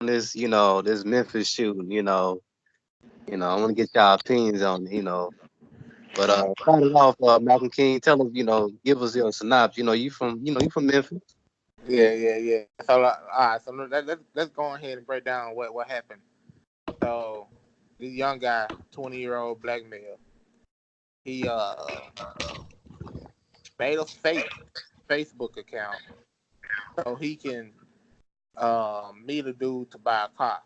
this, this Memphis shooting, I want to get y'all opinions on it, But start it off, Malcolm King. Tell us, give us your synopsis. You from Memphis. Yeah. So, all right. So let's go ahead and break down what happened. So, this young guy, 20-year-old black male, he made a fake Facebook account so he can meet a dude to buy a car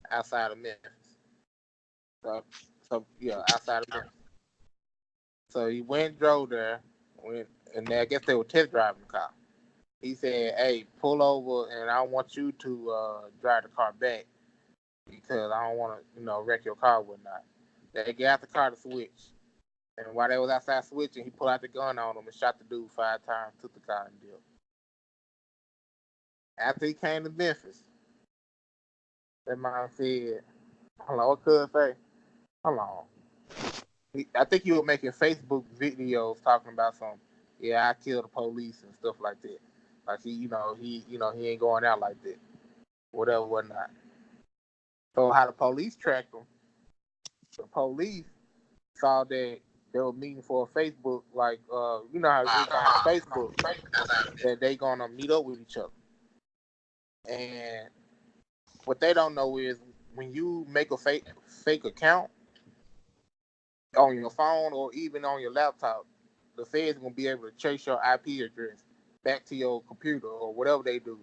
outside of Memphis. So, outside of Memphis. So he went and drove there, and I guess they were test driving the car. He said, "Hey, pull over, and I want you to drive the car back because I don't want to, wreck your car or whatnot." They got out the car to switch, and while they was outside switching, he pulled out the gun on him and shot the dude 5 times, took the car and dipped. After he came to Memphis, that man said, "Hold on, what could I say? Hold on." I think he was making Facebook videos talking about yeah, I killed the police and stuff like that. Like he ain't going out like that, whatever, whatnot. So how the police tracked him? The police saw that they were meeting for a Facebook, like how everybody on Facebook that they gonna meet up with each other. And what they don't know is when you make a fake account on your phone or even on your laptop, the feds gonna be able to trace your IP address back to your computer or whatever they do.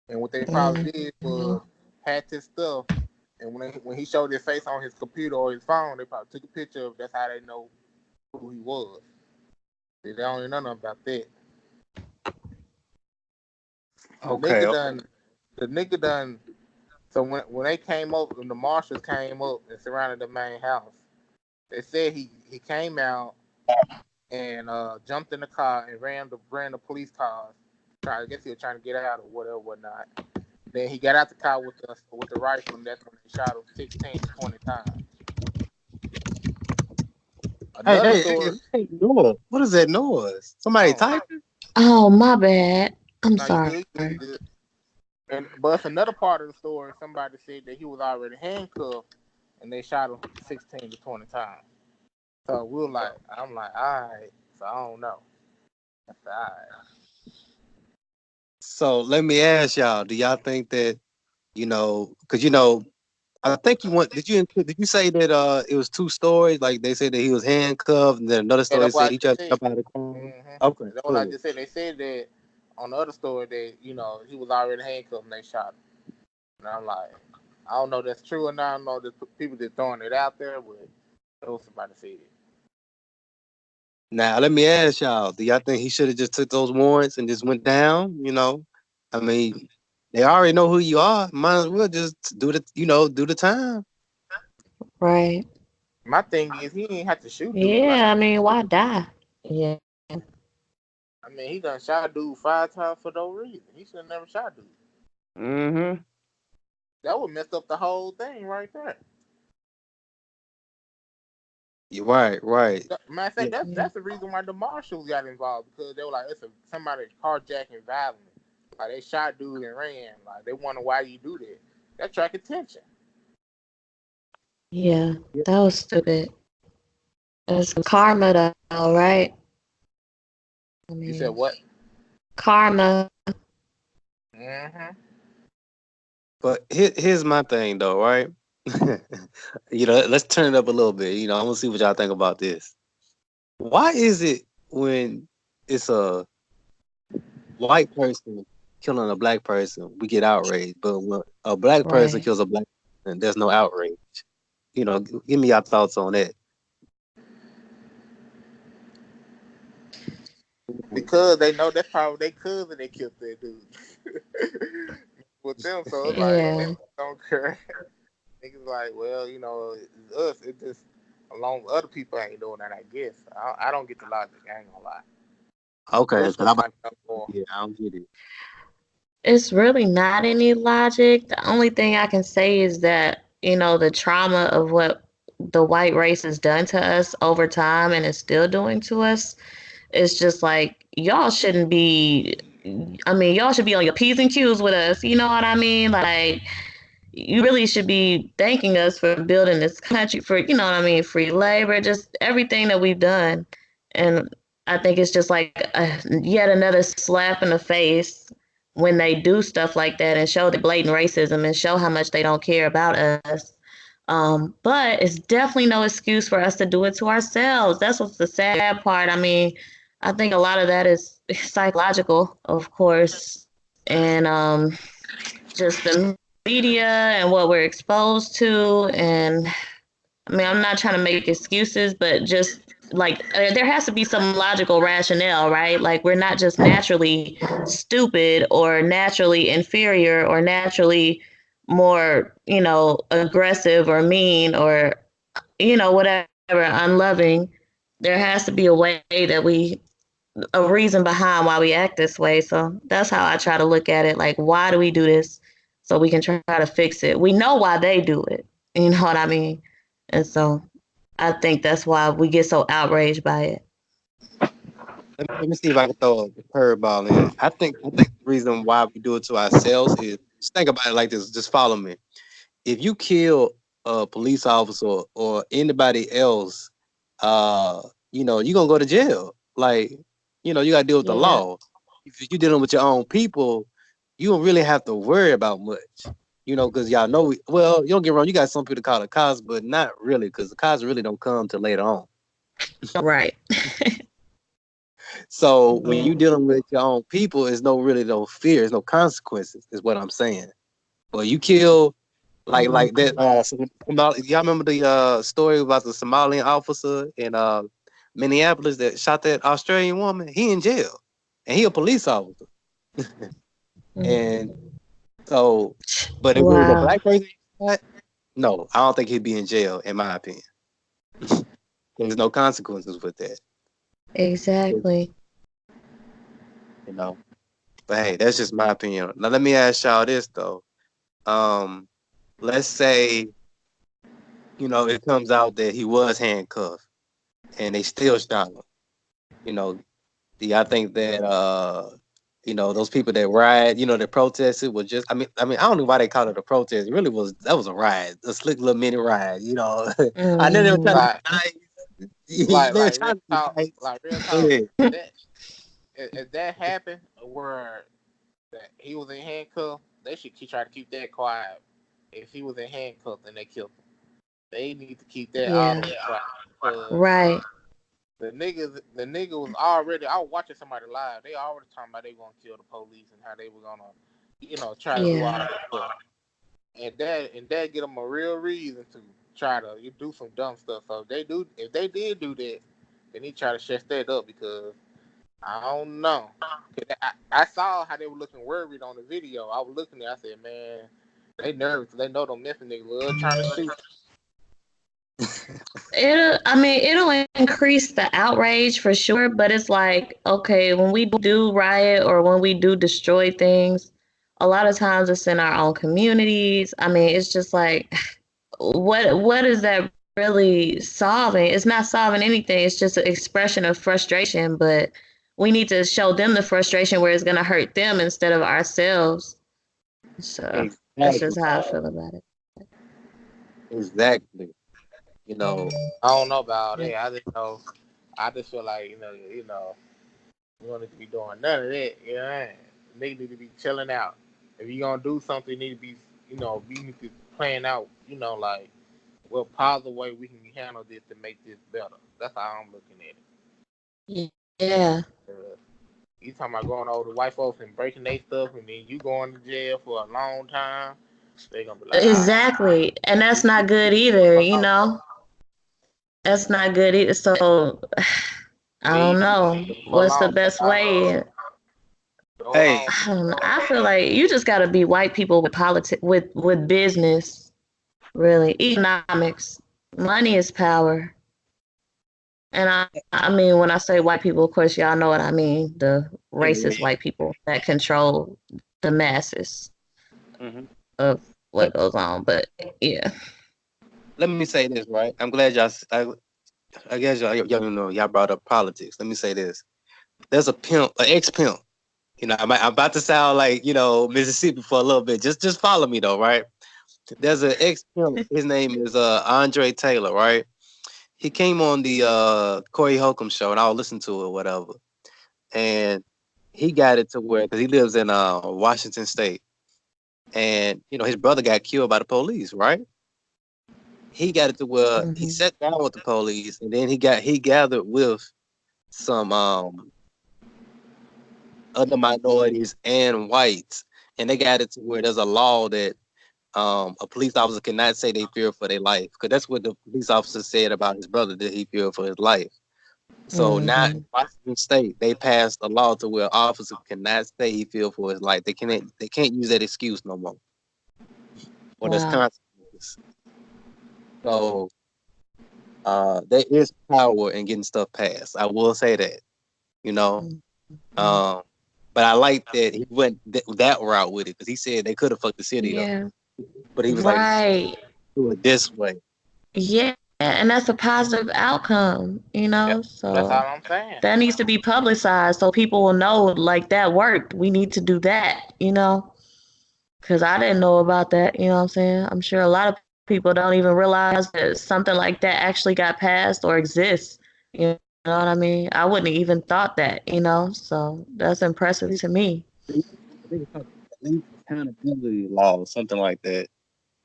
And what they probably did was had his stuff, and when he showed his face on his computer or his phone, they probably took a picture of. That's how they know who he was. They don't even know nothing about that. Okay. The nigga done. So when they came up, when the marshals came up and surrounded the main house, they said he came out and jumped in the car and ran the police cars. I guess he was trying to get out or whatever, whatnot. Then he got out the car with the rifle, and that's when they shot him 16 to 20 times. Another story. Hey, noise. What is that noise? Somebody Oh, typing? Oh, my bad. I'm no, you sorry. good, you good. But it's another part of the story. Somebody said that he was already handcuffed, and they shot him 16 to 20 times. So I'm like, all right. So I don't know. That's all right. So let me ask y'all, do y'all think that, because I think you want did you say that it was two stories? Like they said that he was handcuffed and then another Yeah, story that's what said I he tried just to said. jump out of the car? Okay, That's what I cool. just said. They said that on the other story that he was already handcuffed and they shot him. And I'm like, I don't know if that's true or not. I don't know that people just throwing it out there, but that was somebody said it. Now let me ask y'all, do y'all think he should have just took those warrants and just went down? I mean, they already know who you are. Might as well just do the time. Right. My thing is he didn't have to shoot dude. Like, Yeah, I mean, why die? Yeah. I mean, he done shot dude 5 times for no reason. He should have never shot dude. Mm-hmm. That would mess up the whole thing right there. You're right. Matter of fact, Yeah. that's the reason why the marshals got involved because they were like, somebody carjacking violence. Like they shot dude and ran. Like they wonder why you do that. That attract attention. Yeah, that was stupid. It's karma, though, right? I You said mean, what? karma. Mm-hmm. But here's my thing though, right? Let's turn it up a little bit. I want to see what y'all think about this. Why is it when it's a white person killing a black person, we get outraged, but when a black person Right. kills a black person, there's no outrage? Give me your thoughts on that. Because they know that's probably their cousin that killed that dude. With them, so it's like Yeah. niggas don't care. Niggas like, well, it's us. It just along with other people ain't doing that. I guess I don't get the logic. I ain't gonna lie. Okay, Those because I'm folks about might know more. yeah, I don't get it. It's really not any logic. The only thing I can say is that, the trauma of what the white race has done to us over time and is still doing to us, it's just like, y'all shouldn't be, I mean, y'all should be on your P's and Q's with us. You know what I mean? Like, you really should be thanking us for building this country, for, you know what I mean, free labor, just everything that we've done. And I think it's just like yet another slap in the face when they do stuff like that and show the blatant racism and show how much they don't care about us. But it's definitely no excuse for us to do it to ourselves. That's what's the sad part. I mean, I think a lot of that is psychological, of course, and just the media and what we're exposed to. And I mean, I'm not trying to make excuses, but just like there has to be some logical rationale, right? Like we're not just naturally stupid or naturally inferior or naturally more, aggressive or mean or, whatever, unloving. There has to be a reason behind why we act this way. So that's how I try to look at it. Like, why do we do this? So we can try to fix it. We know why they do it. You know what I mean? And so I think that's why we get so outraged by it. Let me see if I can throw a curveball in. I think the reason why we do it to ourselves is, just think about it like this. Just follow me. If you kill a police officer or anybody else, you're gonna go to jail. Like, you gotta deal with the Yeah. law. If you're dealing with your own people, you don't really have to worry about much. Because y'all know, well, you don't get wrong, you got some people to call the cops, but not really, because the cops really don't come till later on. Right. So when Yeah. you dealing with your own people, there's no fear, there's no consequences, is what I'm saying. But you kill like that. Y'all remember the story about the Somalian officer in Minneapolis that shot that Australian woman? He in jail, and he a police officer. And so, but if it was a Wow. black person, no, I don't think he'd be in jail, in my opinion. There's no consequences with that, Exactly. you know. But hey, that's just my opinion. Now let me ask y'all this though. Let's say, it comes out that he was handcuffed and they still shot him. Do y'all think that those people that riot, that protested was just I don't know why they call it a protest. It really that was a riot, a slick little mini riot, I know they were trying to Mm-hmm. Like, be nice. They were trying to be nice. like real Go talk. ahead. That if that happened where that he was in handcuffs, they should try to keep that quiet. If he was in handcuffs and they killed him, they need to keep that all Yeah. the way quiet. Because Right. the nigga was already. I was watching somebody live. They already talking about they gonna kill the police and how they were gonna, try to do all Yeah. that stuff. And that get them a real reason to try to do some dumb stuff. So if they did do that, they need to try to shut that up because I don't know. 'Cause I saw how they were looking worried on the video. I was looking there. I said, man, they nervous. They know them Memphis niggas love trying to shoot. It'll increase the outrage for sure, but it's like, okay, when we do riot or when we do destroy things, a lot of times it's in our own communities. I mean, it's just like, what is that really solving? It's not solving anything. It's just an expression of frustration, but we need to show them the frustration where it's gonna hurt them instead of ourselves. So that's Exactly. just how I feel about it. Exactly. You know, I don't know about that. I just know. I just feel like we don't need to be doing none of that. Niggas need to be chilling out. If you gonna do something, you need to be, we need to plan out. Like what positive way we can handle this to make this better. That's how I'm looking at Yeah. it. You talking about going over to white folks and breaking their stuff, and then you going to jail for a long time. They gonna be like, Exactly. And that's not good either, you know? That's not good either. So I don't know. for What's the long. best way? Go hey, home. I don't know. I feel like you just gotta be white people with politics with business, really. Economics. Money is power. And I mean when I say white people, of course y'all know what I mean. The racist white people that control the masses mhm. of what goes on. But yeah. Let me say this, right? I'm glad I guess y'all brought up politics. Let me say this. There's a pimp, an ex-pimp. I'm about to sound like, Mississippi for a little bit. Just follow me though, right? There's an ex pimp. His name is Andre Taylor, right? He came on the Corey Holcomb show, and I'll listen to it, whatever. And he got it to where because he lives in Washington State, and his brother got killed by the police, right? He got it to where he Mhm. sat down with the police, and then he gathered with some other minorities and whites, and they got it to where there's a law that a police officer cannot say they fear for their life, because that's what the police officer said about his brother, that he feared for his life. So now in Mhm. Washington State, they passed a law to where officer cannot say he feared for his life. They can't use that excuse no more, or there's Wow. consequences. So there is power in getting stuff passed. I will say that, you know. Mhm. Um, but I like that he went that route with it, because he said they could have fucked the city up, Yeah. but he was like, Right. do it this way. Yeah. And that's a positive outcome, Yep. That's So all I'm saying. that needs to be publicized so people will know like that worked. We need to do that. Because I didn't know about that, you know what I'm saying? I'm sure a lot of people don't even realize that something like that actually got passed or exists. You know what I mean? I wouldn't have even thought that. So that's impressive to me. I think it's called at least accountability law, something like that.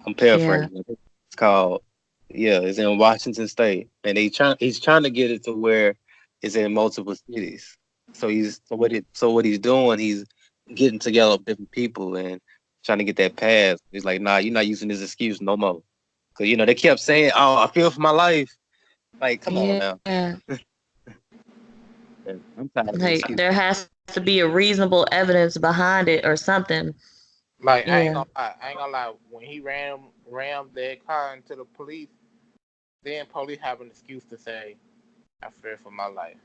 I'm Yeah. paraphrasing. I think it's called. Yeah, it's in Washington State, and he's trying to get it to where it's in multiple cities. So what he's doing, he's getting together with different people and trying to get that passed. He's like, nah, you're not using this excuse no more, because they kept saying, oh, I feel for my life. Like, come on now. Yeah. And I'm tired of the Like excuse. there has to be a reasonable evidence behind it or something. Like I ain't Yeah. gonna lie, when he rammed that car into the police, then police have an excuse to say, "I fear for my life."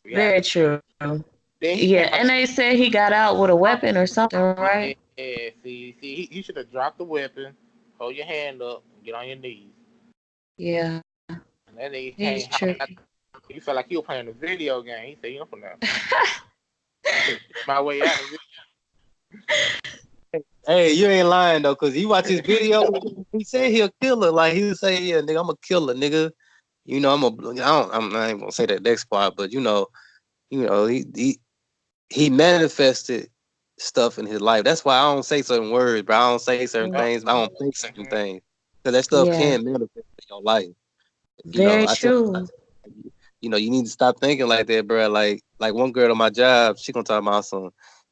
Yeah. Very true. Then he Yeah, came out. and they said he got out with a weapon or something, Yeah, right? he should have dropped the weapon, hold your hand up, and get on your knees. Yeah, And then he he's came out. tricky. He felt like he was playing a video game. He said, "You know, from now, my way out of this." Hey, you ain't lying though, cause you watch his video. He said he a killer. Like he would say, "Yeah, nigga, I'm a killer, nigga." I'm not even gonna say that next part, but he manifested stuff in his life. That's why I don't say certain words, but I don't say certain Oh, things. I don't think certain mhm. things, cause that stuff Yeah, can manifest in your life. very I tell true. you need to stop thinking like that, bro. Like one girl on my job, she gonna talk about some,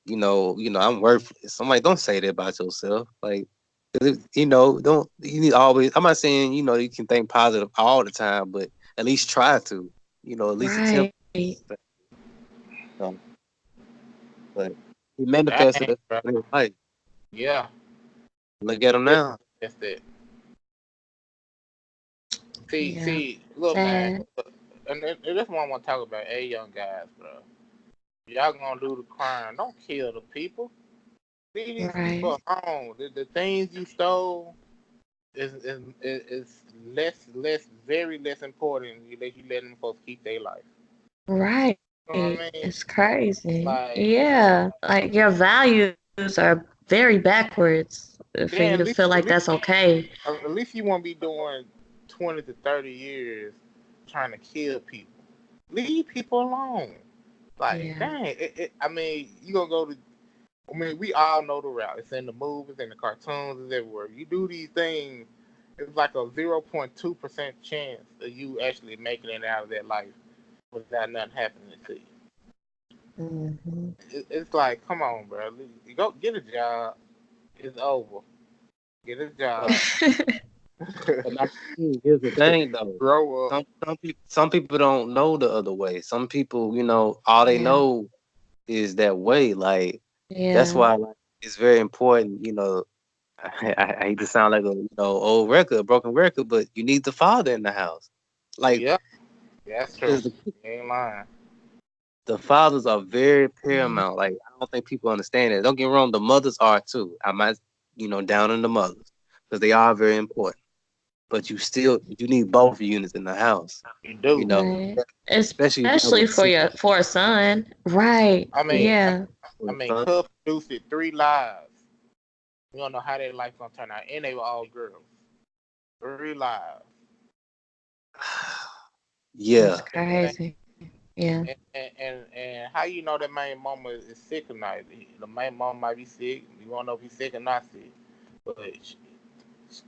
I'm worthless. I'm like, don't say that about yourself. Like, 'cause don't you need always. I'm not saying you can think positive all the time, but at least try to, at least attempt. Right. Um, but he Dang, manifested it bro. in his life. Yeah, Look at he him really now. that's it. Yeah. Look, man, Sad. and that's what I want to talk about. Hey, young guys, bro, y'all gonna do the crime. Don't kill the people. Leave these Right. people alone. The things you stole is very less important. You let them folks keep their life. Right. You know what I mean? It's crazy. Like, Yeah. Like your values are very backwards for you damn, to feel like that's okay. at least you won't be doing 20 to 30 years trying to kill people. Leave people alone. Like, Yeah. dang, I mean, you gonna go to. I mean, we all know the route. It's in the movies, in the cartoons, it's everywhere. You do these things, it's like a 0.2% chance of you actually making it out of that life without nothing happening to you. Hmm. It's like, come on, bro. You go get a job. It's over. Get a But, job. but here's the thing though. Grow up. Some people don't know the other way. Some people, all they Yeah. know is that way. Like that's Yeah. why it's very important. I hate to sound like a old record, a broken record, but you need the father in the house. Like Yeah, that's true. 'cause the, You ain't lying. the fathers are very Yeah. paramount. Like I don't think people understand it. Don't get me wrong, the mothers are too. I might down on the mothers because they are very important. But you need both units in the house. You You do. know, Right. especially if you have a Especially for sick a son. Right. I mean, Yeah. I mean, son. Cub produced it 3 lives. We don't know how their life gonna turn out, and they were all girls. 3 lives. That's Yeah. crazy. Yeah. And how you know that main mama is sick or not? The main mama might be sick. You won't know if he's sick or not sick. But she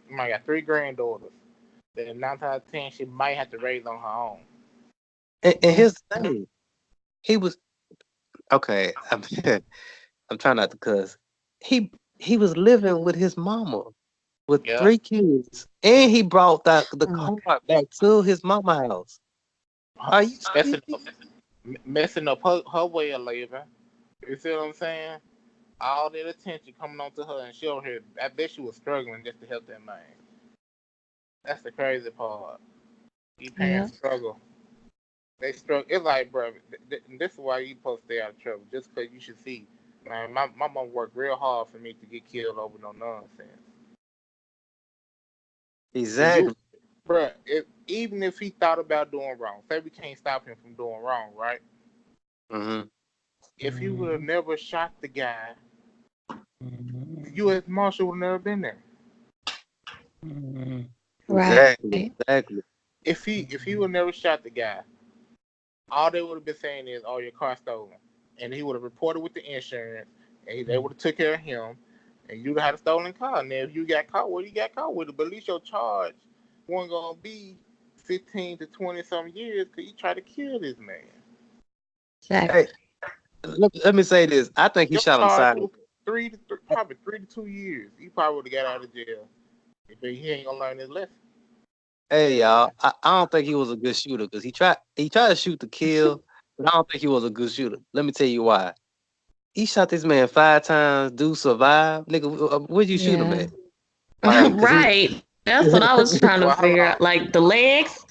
might got 3 granddaughters. That 9 times 10 she might have to raise on her own. And here's the thing. He was okay. I'm trying not to cuss. He was living with his mama with Yeah, 3 kids, and he brought the Oh my car God. back to his mama house. Are you messing up, serious? messing up her way of living. You see what I'm saying? All that attention coming on to her, and she over here. I bet she was struggling just to help that man. That's the crazy part. These Yeah. parents struggle. They struggle. It's like, bro, this is why you supposed to stay out of trouble. Just because you should see, man, my mom worked real hard for me to get killed over no nonsense. If you, Exactly. bro, even if he thought about doing wrong, say we can't stop him from doing wrong, right? Hmm. If he would have never shot the guy, the Mhm. U.S. Marshal would have never been there. Mhm. Exactly. Right. Exactly. If he would have never shot the guy, all they would have been saying is, "Oh, your car stolen," and he would have reported with the insurance, and they would have took care of him, and you'd have had a stolen car. Now, if you got caught, what you got caught with? But at least your charge wasn't gonna be 15 to 20 some years because you tried to kill this man. Hey, Exactly. let me say this. I think he Your shot him charge sideways. was probably 3 to 2 years. He probably would have got out of jail, but he ain't gonna learn his lesson. Hey y'all, I don't think he was a good shooter because he tried to shoot to kill, but I don't think he was a good shooter. Let me tell you why. He shot this man 5 times. Dude survived. Nigga, where'd you shoot him Yeah. at? Like, cause he, Right. That's what I was trying to Well, hold figure out. on. Like the legs.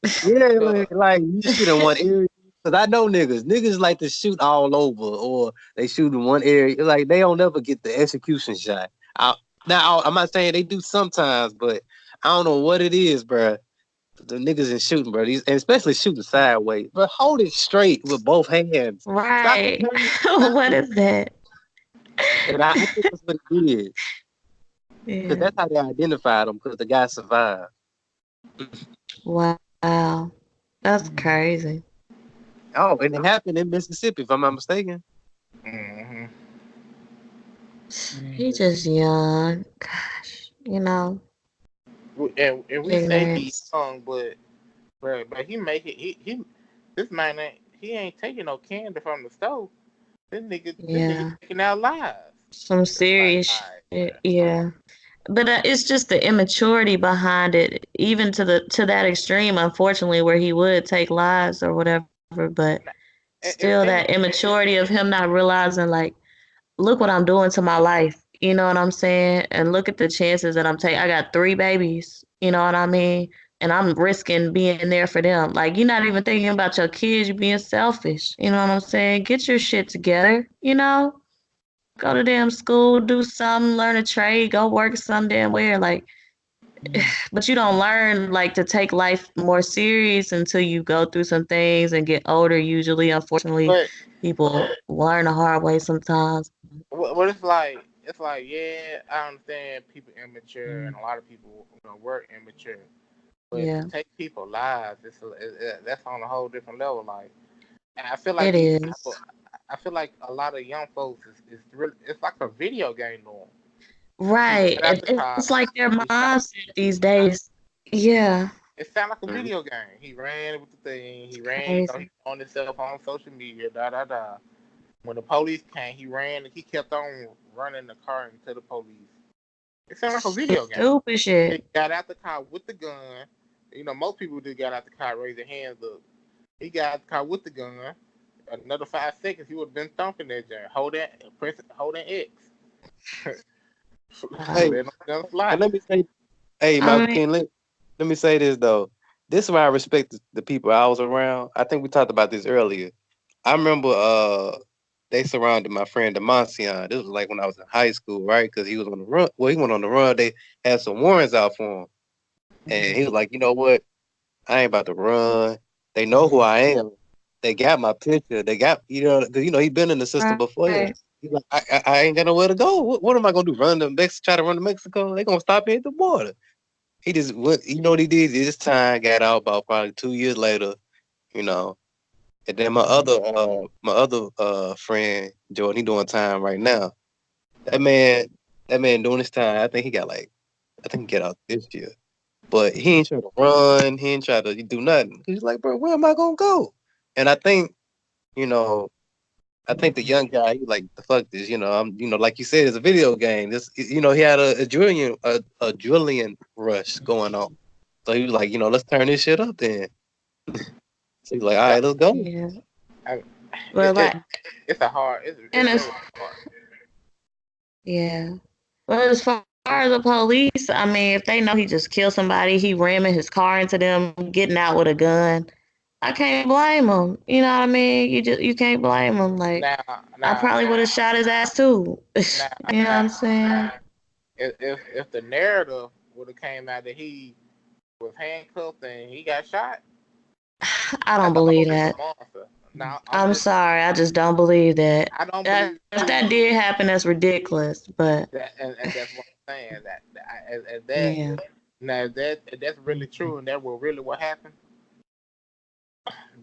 yeah, Look, like you shoot in one area. Cause I know niggas like to shoot all over, or they shoot in one area. Like they don't ever get the execution shot. I'm not saying they do sometimes, but I don't know what it is, bro. The niggas in shooting, bro. These, and especially shooting sideways. But hold it straight with both hands. Stop Right. turning What sideways. is that? And I think that's what it is. Because Yeah. that's how they identified him, because the guy survived. Wow. That's crazy. Oh, and it happened in Mississippi, if I'm not mistaken. hmm He just young. Gosh. and we say he Ignorance. young, but he make it. He this man he ain't taking no candy from the store. This nigga Yeah. taking out lives. Some It's like, serious all right, shit. man. Yeah. But it's just the immaturity behind it, even to that extreme, unfortunately, where he would take lives or whatever. But still, that And immaturity of him not realizing, like, look what I'm doing to my life. You know what I'm saying? And look at the chances that I'm taking. I got 3 babies. You know what I mean? And I'm risking being there for them. Like, you're not even thinking about your kids. You're being selfish. You know what I'm saying? Get your shit together. Go to damn school, do something, learn a trade, go work some damn where. Like, but you don't learn like to take life more serious until you go through some things and get older. Usually, unfortunately, but people learn the hard way sometimes. what it's like, yeah, I understand people immature and a lot of people were immature, but to Yeah, take people lives, that's on a whole different level. Like, and I feel like it these people, is. I feel like a lot of young folks is really, it's like a video game to them. He Right. got out the It's car, like their he shot. mindset these days. Yeah. It sounded like a Mhm. video game. He ran with the thing. He ran. He Crazy. on himself on social media. Da da da. When the police came, he ran. He kept on running the car into the police. It sounded like a video game. Stupid He shit. got out the car with the gun. Most people just got out the car, raise their hands up. He got out the car with the gun. Another 5 seconds, he would have been thumping that joint. Holding X. Hey, Wow. Let them gun fly. and let me say, hey, I Malcolm mean, King, let me say this though. This is why I respect the people I was around. I think we talked about this earlier. I remember they surrounded my friend Demacion. This was like when I was in high school, right? Because he was on the run. Well, he went on the run. They had some warrants out for him, and he was like, you know what? I ain't about to run. They know who I am. They got my picture. They got, because he been in the system right. before. Yeah. He's like, I ain't got nowhere to go. What am I gonna do? Try to run to Mexico? They gonna stop me at the border. He just went. You know what he did? This time got out about probably 2 years later. You know, and then my other friend Jordan, he doing time right now. That man, that man doing his time. I think he got out this year. But he ain't trying to run. He ain't try to do nothing. He's like, bro, where am I gonna go? And you know, I think the young guy, he like, the fuck this, like you said, it's a video game. He had a adrenaline rush going on. So he was like, let's turn this shit up then. So he's like, all right, let's go. Yeah. I, Well, it, like, it's a hard. and It's it's really hard. yeah. Well, as far as the police, I mean, if they know he just killed somebody, he ramming his car into them, getting out with a gun. I can't blame him. You know what I mean? You can't blame him. Like, Now, I now, probably would have shot his ass too. now, You know what now, I'm saying? if the narrative would have came out that he was handcuffed and he got shot, I don't that's a whole believe different that. monster. Now, I'm sorry, I just don't believe that. I don't believe If too. that did happen, that's ridiculous. But That, and that's what I'm saying. As that yeah, now if that's really true and that was really what happened,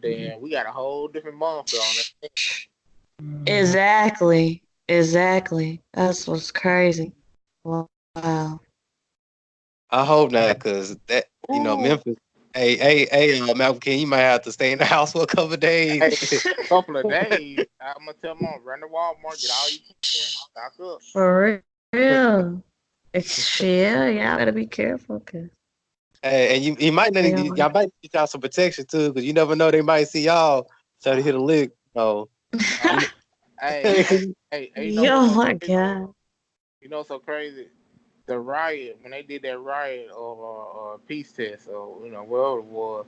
then we got a whole different monster on it. exactly, exactly. That's what's crazy. Wow. I hope not, cause Ooh, Memphis. Hey, Malcolm King, you might have to stay in the house for a couple of days. hey, couple of days. I'm gonna tell mom run to Walmart, get all you can, stock up. For real. Yeah, y'all gotta be careful, cause Hey, and you might yeah. y'all might get y'all some protection too, because you never know, they might see y'all try to hit a lick. So, Uh, you hey, you know what's Oh so my crazy? god. You know what's so crazy? The riot when they did that riot or peace test or whatever it was,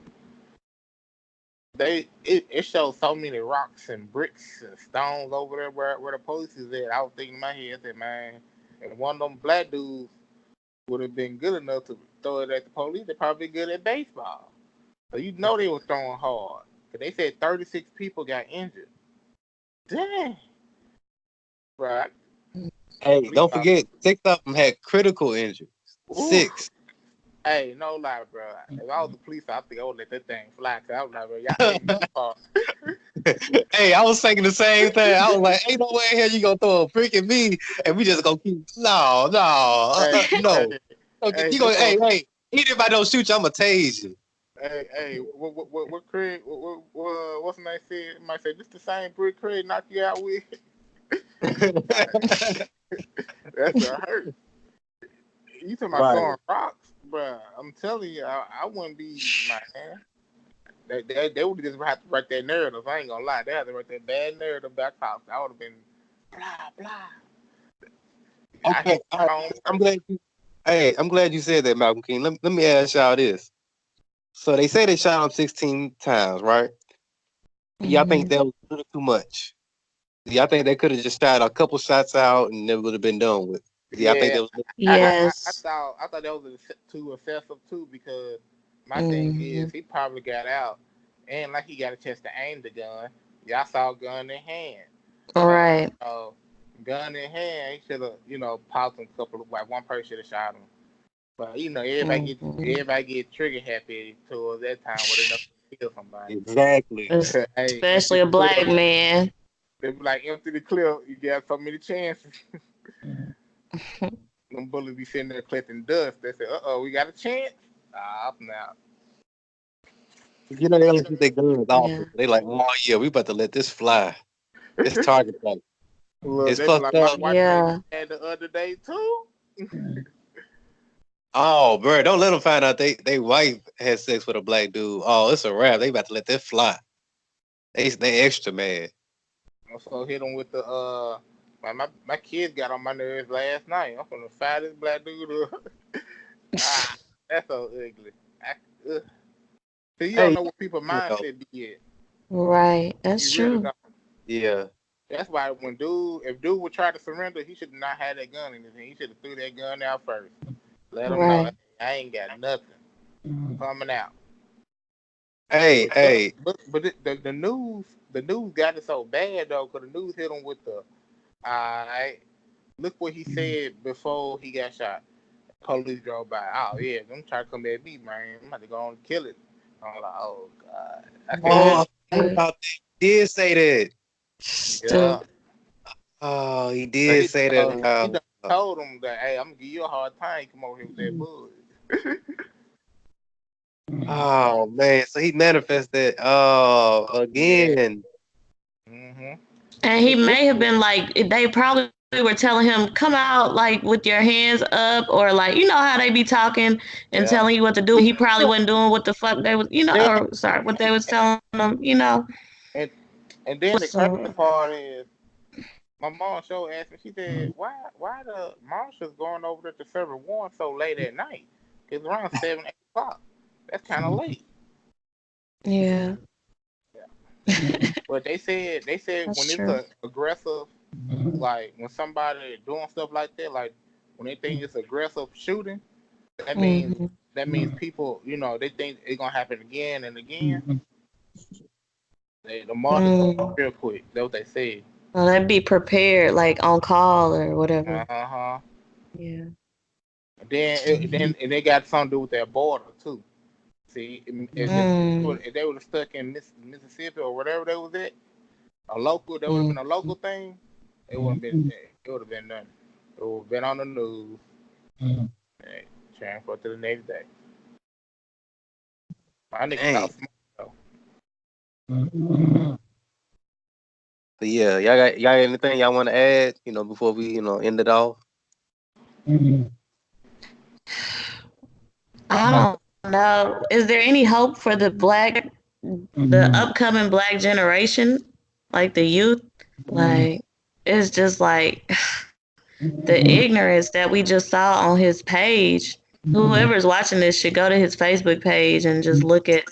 it showed so many rocks and bricks and stones over there where the police is at. I was thinking in my head, I said, man, if one of them black dudes would have been good enough to throw it at the police, they're probably good at baseball. So they were throwing hard. Cause they said 36 people got injured. Dang, right? hey, don't forget, 6 of them had critical injuries. Ooh. 6. Hey, no lie, bro. If I was the police, I think I would let that thing fly. Cause I was like, bro, y'all ain't no part. Hey, I was thinking the same thing. I was like, ain't no way in hell you gonna throw a brick at me and we just gonna keep. No, Hey, hey, no. Okay, hey, you them gonna, folks. hey, even if I don't shoot you, I'm gonna tase you. Hey, what Craig, what's the name said? Might say, this the same brick Craig knock you out with? That's a hurt. You talking about Right. throwing rocks? Bruh, I'm telling you, I wouldn't be, man. They would just have to write that narrative. I ain't gonna lie. They had to write that bad narrative back out. I would have been blah, blah. I Okay. hit All right. my own I'm person. glad you. Hey, I'm glad you said that, Malcolm King. Let me ask y'all this. So they say they shot him 16 times, right? Y'all think Mhm. that was a little too much? Y'all think they could have just shot a couple shots out and it would have been done with? Y'all think Yeah, that was? Yes. I thought that was too excessive too because my thing is Mhm. he probably got out and like he got a chance to aim the gun. Y'all saw gun in hand, All so right. gun in hand, he should have popped him a couple of like one person should have shot him. But Mhm. everybody get trigger happy towards that time where they know to kill somebody. Exactly. Hey, empty Especially the a clip. black man. They be like empty the clip. You got so many chances. Them bullets be sitting there collecting dust. They say, we got a chance. Ah, now. They don't think their guns off. Yeah. They like, oh yeah, we about to let this fly. It's target practice. Look, It's they be fucked like, my up. wife made me Yeah. mad the other day too. Oh, bro, don't let them find out they wife had sex with a black dude. Oh, it's a wrap. They about to let that fly. They extra mad. So hit them with the my kids got on my nerves last night. I'm gonna fire this black dude up. Ah, that's so ugly. Ugh. So you don't Hey, know what people's mindset be at. Right. That's You really true. don't. yeah. That's why if dude would try to surrender, he should not have that gun in his hand. He should have threw that gun out first. Let him know, Right. hey, I ain't got nothing. I'm coming out. Hey, But hey. the news got it so bad though, because the news hit him with the Alright. Look what he said before he got shot. Police drove by. Oh yeah, them try to come at me, man. I'm about to go on and kill it. I'm like, oh god, I couldn't. Oh, I forgot about that. He did say that. Yeah, Stupid. Oh, he but did say that. he done told him that, hey, I'm gonna give you a hard time. Come over here with that bud. Oh man, so he manifested. Oh, Yeah. again. Mhm. And he may have been like, they probably were telling him, come out like with your hands up, or like, you know how they be talking and Yeah. telling you what to do. He probably wasn't doing what the fuck they was, Then or sorry, what they was telling him. and and then the crazy So, part is, my mom show asked me. She said, why the monsters going over there to serve one so late at night? It's around 7, 8 o'clock. That's kind of late. yeah, But they said that's when it's true. a aggressive, like when somebody doing stuff like that, like when they think it's aggressive shooting, that means Hmm. people, they think it's gonna happen again and again. The monsters come Mm. real quick. That's what they said. Well, they'd be prepared, like on call or whatever. Uh huh. Yeah. Then it got something to do with their border too. See, Mm. if they would have stuck in Mississippi or whatever they was at, that would have been Mm. a local thing. It wouldn't been. It would have been nothing. It would have been on the news. Hey, transfer to the next day. My nigga Dang. talk smart though. But yeah, y'all got anything y'all want to add? Before we end it off. I don't know. Is there any hope for the upcoming black generation, like the youth? Like, it's just like the ignorance that we just saw on his page. Whoever's watching this should go to his Facebook page and just look at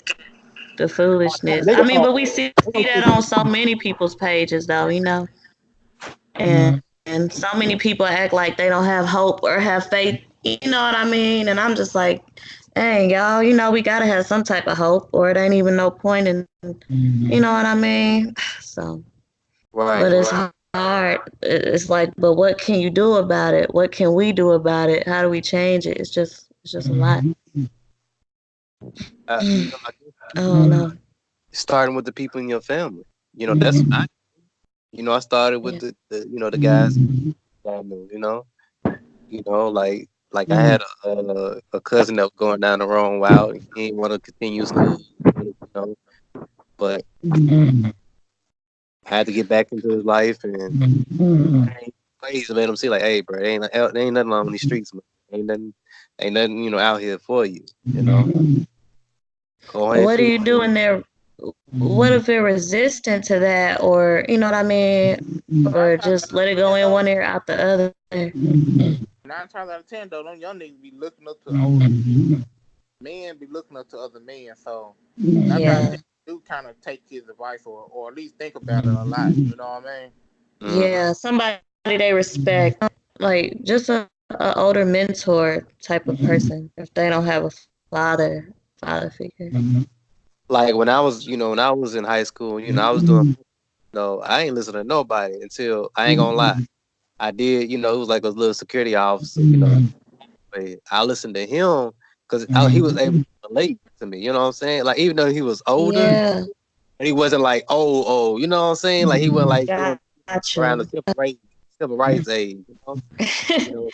the foolishness. They I gonna, mean, but we see they gonna that keep on so many people's pages, though. And so many people act like they don't have hope or have faith. You know what I mean? And I'm just like, dang, y'all, we gotta have some type of hope, or it ain't even no point in, you know what I mean? So, but right, it's right. hard. It's like, but what can you do about it? What can we do about it? How do we change it? It's just a lot. I I guess don't know. starting with the people in your family. That's I started with Yeah. the guys that I knew. Like I had a cousin that was going down the wrong route. He didn't want to continue school, but had to get back into his life and ways to let him see, like, hey, bro, there ain't nothing on these streets, man. Ain't nothing, out here for you. Go ahead and What do figure. you do in there? What if they're resistant to that, or you know what I mean, Nine or times just out let it of go ten in though, one ear out the other? 9 times out of 10 though, them young niggas be looking up to older men, be looking up to other men. So 9 times out of 10 Yeah, do kind of take his advice, or at least think about it a lot. You know what I mean? Mm-hmm. yeah, somebody they respect, like just a older mentor type of person. If they don't have a father figure. Like when I was in high school, I was doing, I ain't listening to nobody until I ain't gonna lie. I did, it was like a little security officer, but I listened to him because he was able to relate to me. You know what I'm saying? Like even though he was older, Yeah, he wasn't like oh, you know what I'm saying? Like he wasn't like doing around the gotcha. civil rights age. You know,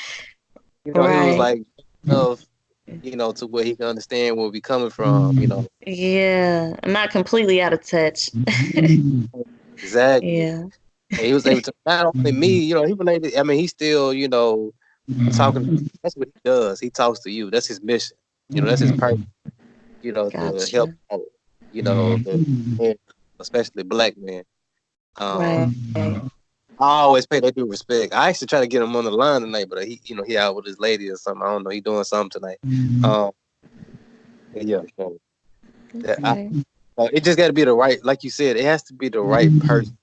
he was Right. like enough, to where he can understand where we coming from. Yeah, I'm not completely out of touch. Exactly. Yeah. And he was able to not only me, he related. I mean, he still, talking. That's what he does. He talks to you. That's his mission. That's his purpose. To help Gotcha. out, the men, especially black men. Um, Right. I always pay that due respect. I actually try to get him on the line tonight, but he out with his lady or something. I don't know. He doing something tonight. Um, yeah. So Okay. it just got to be the right, like you said, it has to be the right person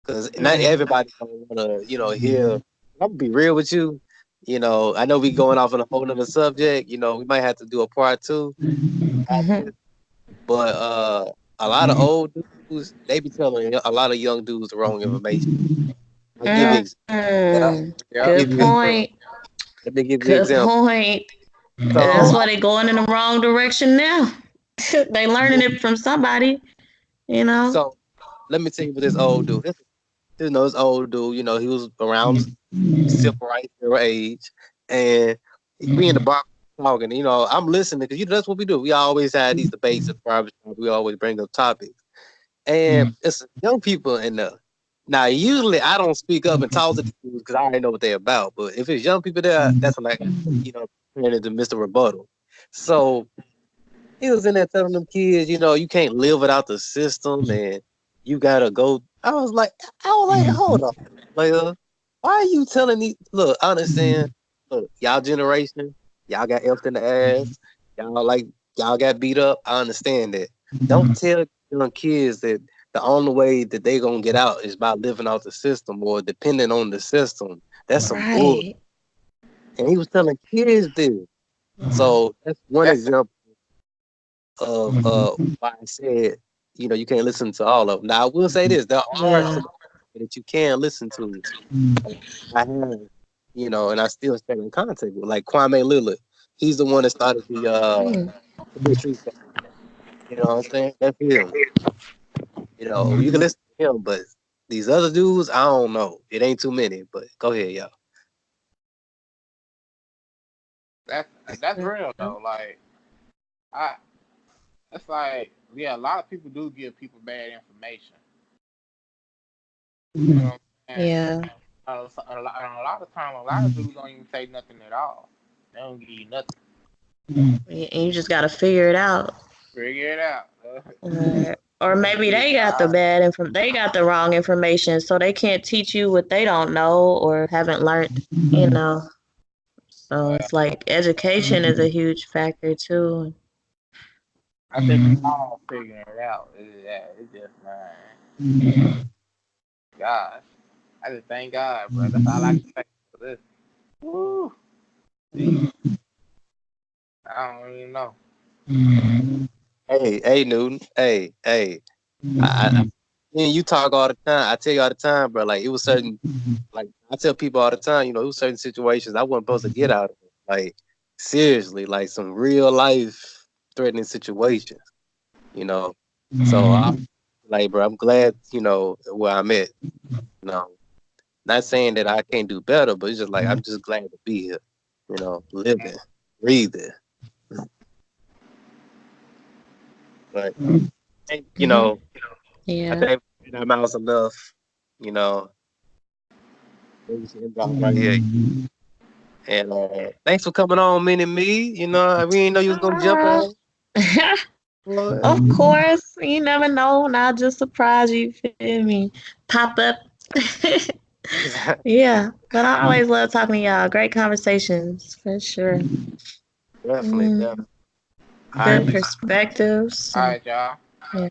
because not Right. everybody gonna wanna, hear. I'm gonna be real with you. I know we going off on a whole nother subject. We might have to do a part two. Mhm. But a lot of old dudes, they be telling a lot of young dudes the wrong information. I'll give you. Yeah, yeah. Give Good you. point. Let me give you an Good example. point. That's So, why they going in the wrong direction now. They learning it from somebody, you know. so let me tell you what this old dude. This old dude. He was around civil rights era age, and we in the bar talking. I'm listening because that's what we do. We always had these debates at the barbershop. We always bring up topics, and it's young people in there. Now, usually I don't speak up and talk to these dudes because I already know what they're about. But if it's young people there, that's when turn into Mr. Rebuttal. So he was in there telling them kids, you can't live without the system and you gotta go. I was like, hold on, player. Why are you telling me? Look, I understand. Look, y'all generation, y'all got effed in the ass. Y'all got beat up. I understand that. Don't tell young kids that the only way that they gonna get out is by living out the system or depending on the system. That's some bull. Right. And he was telling kids this. So that's one That's example of why I said, you can't listen to all of them. Now I will say this: there are Yeah. some that you can listen to. I have, and I still stay in contact with, like Kwame Lillard. He's the one that started Mm. the big street. You know what I'm saying? That's him. You can listen to him, but these other dudes, I don't know. It ain't too many, but go ahead, y'all. that's that's real though. Like I, it's like yeah, a lot of people do give people bad information. You know what I'm saying? Yeah. A lot of time, a lot of dudes don't even say nothing at all. They don't give you nothing. And you just gotta figure it out. Figure it out. Or maybe they got the they got the wrong information, so they can't teach you what they don't know or haven't learned. So Well, it's like education is a huge factor too. I think we all figuring it out. It's just man, gosh, I just thank God, bro. That's all I can say for this. Woo, Jesus, I don't even know. Hey, Newton. Hey. Me and you talk all the time. I tell you all the time, bro. Like it was certain, like I tell people all the time. It was certain situations I wasn't supposed to get out of. Like seriously, like some real life threatening situations. You know, so I'm like, bro, I'm glad where I'm at. You know, not saying that I can't do better, but it's just like I'm just glad to be here. Living, breathing. But Hmm. I Yeah. think I'm out enough. You know, maybe she can drop right here. And thanks for coming on, Mini Me. We didn't know you was gonna jump Uh, on. Boy. of course, you never know, and I'll just surprise you. Feel me? Pop up. Yeah, but I always love talking to y'all. Great conversations for sure. Definitely, Mm, definitely. All right, good perspectives. All And, right, y'all. yeah.